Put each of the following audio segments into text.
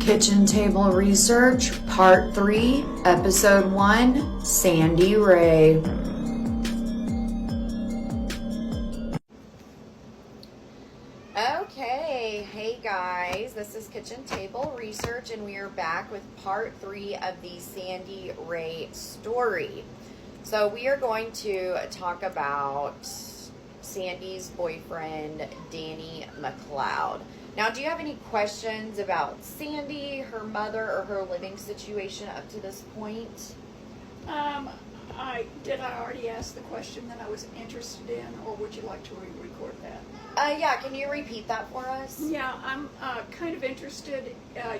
Kitchen Table Research, Part 3, Episode 1, Sandy Rae. Okay, hey guys, this is Kitchen Table Research, and we are back with Part 3 of the Sandy Rae story. So we are going to talk about Sandy's boyfriend, Danny McCloud. Now, do you have any questions about Sandy, her mother, or her living situation up to this point? Did I already ask the question that I was interested in, or would you like to re-record that? Yeah, can you repeat that for us? Yeah, I'm kind of interested.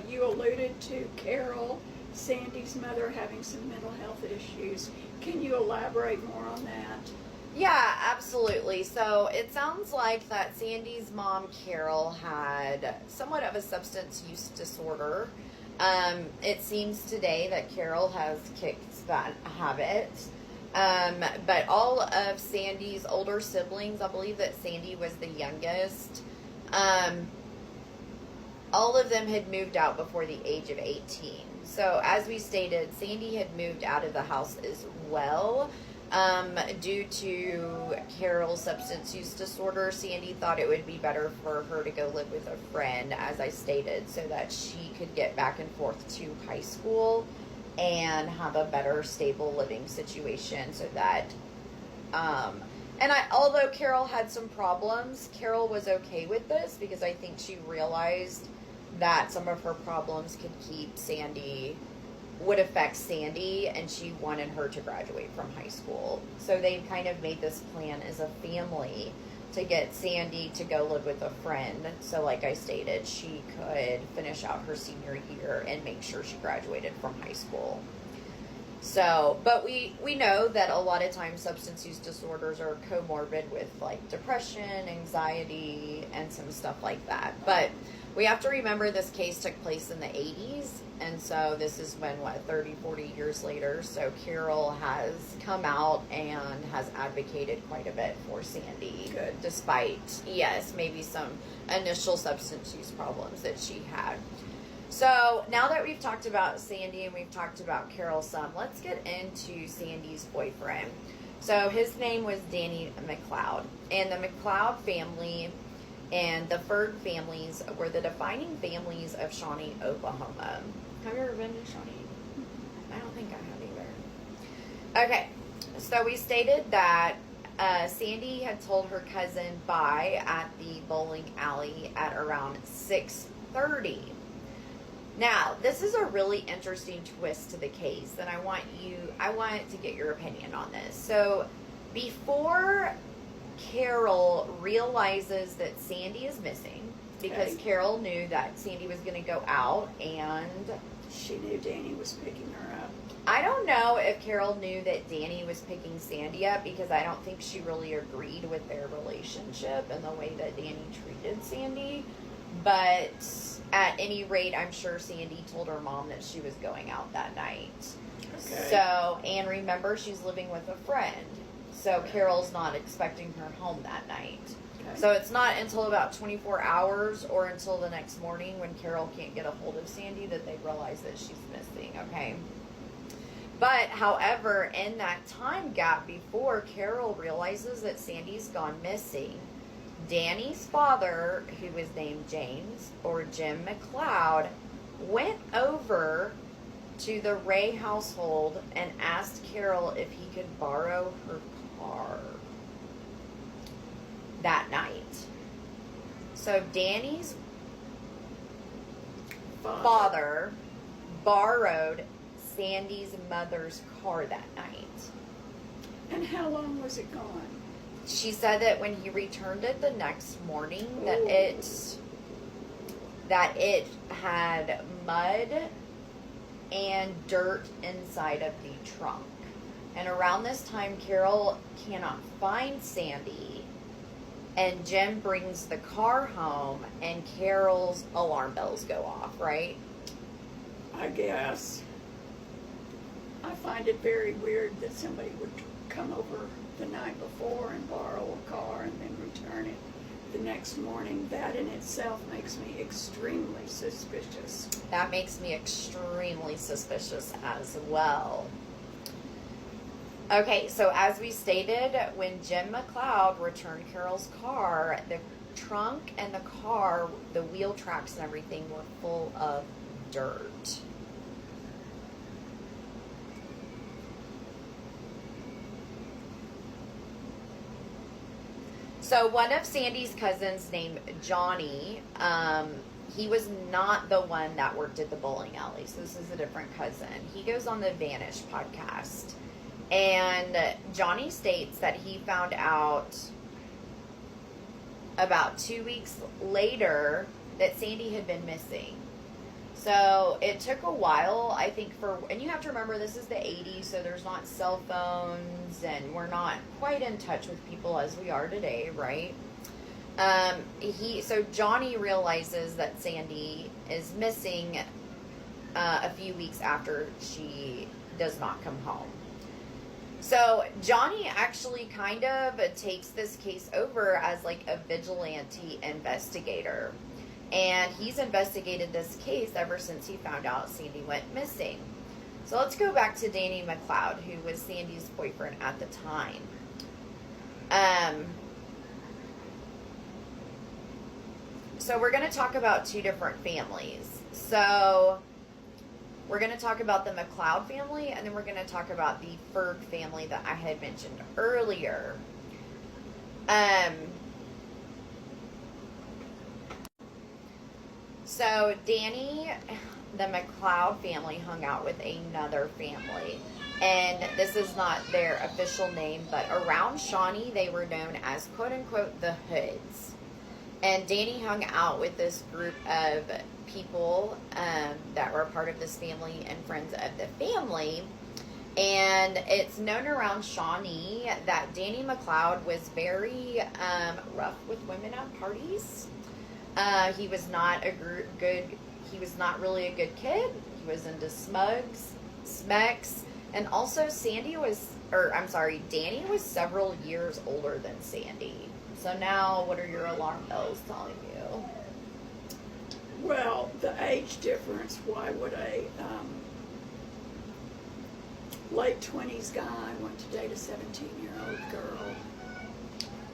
You alluded to Carol, Sandy's mother, having some mental health issues. Can you elaborate more on that? Yeah, absolutely. So it sounds like that Sandy's mom, Carol, had somewhat of a substance use disorder. It seems today that Carol has kicked that habit. But all of Sandy's older siblings, I believe that Sandy was the youngest, all of them had moved out before the age of 18. So as we stated, Sandy had moved out of the house as well. Due to Carol's substance use disorder, Sandy thought it would be better for her to go live with a friend, as I stated, so that she could get back and forth to high school and have a better, stable living situation. So that, although Carol had some problems, Carol was okay with this because I think she realized that some of her problems would affect Sandy, and she wanted her to graduate from high school. So they kind of made this plan as a family to get Sandy to go live with a friend. So like I stated, she could finish out her senior year and make sure she graduated from high school. So, but we know that a lot of times substance use disorders are comorbid with like depression, anxiety, and some stuff like that. But we have to remember this case took place in the 80s. And so this is when, 30, 40 years later. So Carol has come out and has advocated quite a bit for Sandy. Good. Despite, yes, maybe some initial substance use problems that she had. So now that we've talked about Sandy and we've talked about Carol some, let's get into Sandy's boyfriend. So his name was Danny McCloud. And the McCloud family and the Ferg families were the defining families of Shawnee, Oklahoma. Have you ever been to Shawnee? I don't think I have either. Okay, so we stated that Sandy had told her cousin bye at the bowling alley at around 6:30. Now, this is a really interesting twist to the case, and I want to get your opinion on this. So, before Carol realizes that Sandy is missing, because Carol knew that Sandy was going to go out, and she knew Danny was picking her up. I don't know if Carol knew that Danny was picking Sandy up, because I don't think she really agreed with their relationship and the way that Danny treated Sandy. But at any rate, I'm sure Sandy told her mom that she was going out that night. Okay. So, and remember, she's living with a friend. So Carol's not expecting her home that night. Okay. So it's not until about 24 hours or until the next morning when Carol can't get a hold of Sandy that they realize that she's missing, okay? But, however, in that time gap before Carol realizes that Sandy's gone missing, Danny's father, who was named James, or Jim McCloud, went over to the Rae household and asked Carol if he could borrow her car that night. So Danny's father borrowed Sandy's mother's car that night. And how long was it gone? She said that when he returned it the next morning, that it had mud and dirt inside of the trunk. And around this time, Carol cannot find Sandy, and Jim brings the car home, and Carol's alarm bells go off, right? I guess. I find it very weird that somebody would come over the night before and borrow a car and then return it the next morning, that in itself makes me extremely suspicious. That makes me extremely suspicious as well. Okay, so as we stated, when Jim McCloud returned Carol's car, the trunk and the car, the wheel tracks and everything were full of dirt. So one of Sandy's cousins named Johnny, he was not the one that worked at the bowling alley. So this is a different cousin. He goes on the Vanish podcast. And Johnny states that he found out about 2 weeks later that Sandy had been missing. So it took a while, I think, and you have to remember this is the 80s, so there's not cell phones, and we're not quite in touch with people as we are today, right? So Johnny realizes that Sandy is missing a few weeks after she does not come home. So Johnny actually kind of takes this case over as like a vigilante investigator. And he's investigated this case ever since he found out Sandy went missing. So let's go back to Danny McCloud, who was Sandy's boyfriend at the time. So we're going to talk about two different families. So we're going to talk about the McCloud family, and then we're going to talk about the Ferg family that I had mentioned earlier. So Danny, the McCloud family, hung out with another family. And this is not their official name, but around Shawnee, they were known as, quote-unquote, the Hoods. And Danny hung out with this group of people that were part of this family and friends of the family. And it's known around Shawnee that Danny McCloud was very rough with women at parties. He was not he was not really a good kid. He was into smecks. And also Danny was several years older than Sandy. So now, what are your alarm bells telling you? Well, the age difference, why would a late 20s guy want to date a 17-year-old girl?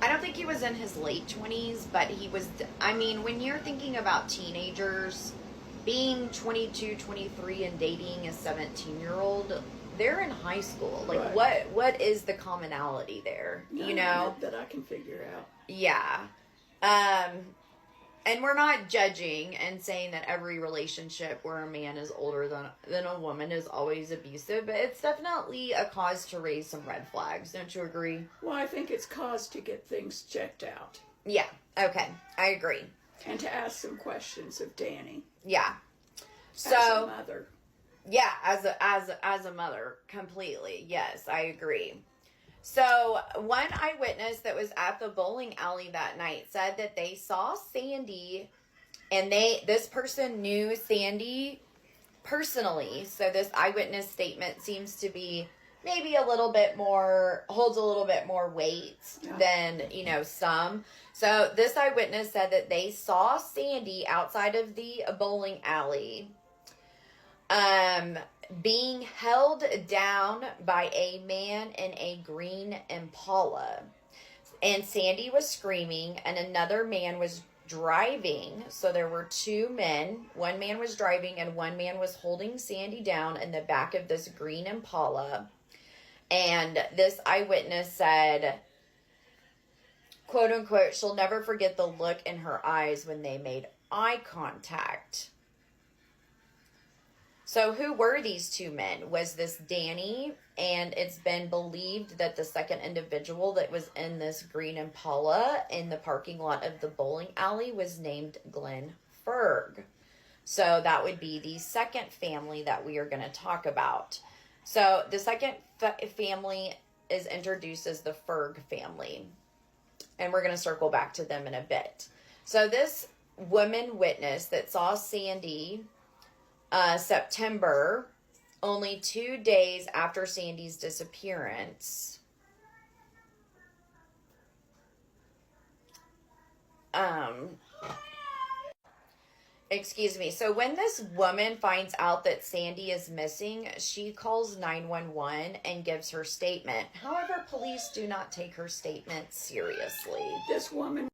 I don't think he was in his late 20s, but he was, when you're thinking about teenagers, being 22, 23 and dating a 17-year-old, they're in high school. Like, right. What is the commonality there? No, you know? That I can figure out. Yeah. And we're not judging and saying that every relationship where a man is older than a woman is always abusive, but it's definitely a cause to raise some red flags. Don't you agree? Well, I think it's cause to get things checked out. Yeah. Okay. I agree. And to ask some questions of Danny. Yeah. So, as a mother. Yeah, as a mother, completely. Yes, I agree. So, one eyewitness that was at the bowling alley that night said that they saw Sandy, and this person knew Sandy personally. So, this eyewitness statement seems to be maybe holds a little bit more weight than, some. So, this eyewitness said that they saw Sandy outside of the bowling alley, being held down by a man in a green Impala. And Sandy was screaming, and another man was driving. So there were two men. One man was driving, and one man was holding Sandy down in the back of this green Impala. And this eyewitness said, quote unquote, she'll never forget the look in her eyes when they made eye contact. So who were these two men? Was this Danny? And it's been believed that the second individual that was in this green Impala in the parking lot of the bowling alley was named Glenn Ferg. So that would be the second family that we are going to talk about. So the second family is introduced as the Ferg family. And we're going to circle back to them in a bit. So this woman witness that saw Sandy September, only 2 days after Sandy's disappearance. Excuse me. So when this woman finds out that Sandy is missing, she calls 911 and gives her statement. However, police do not take her statement seriously. This woman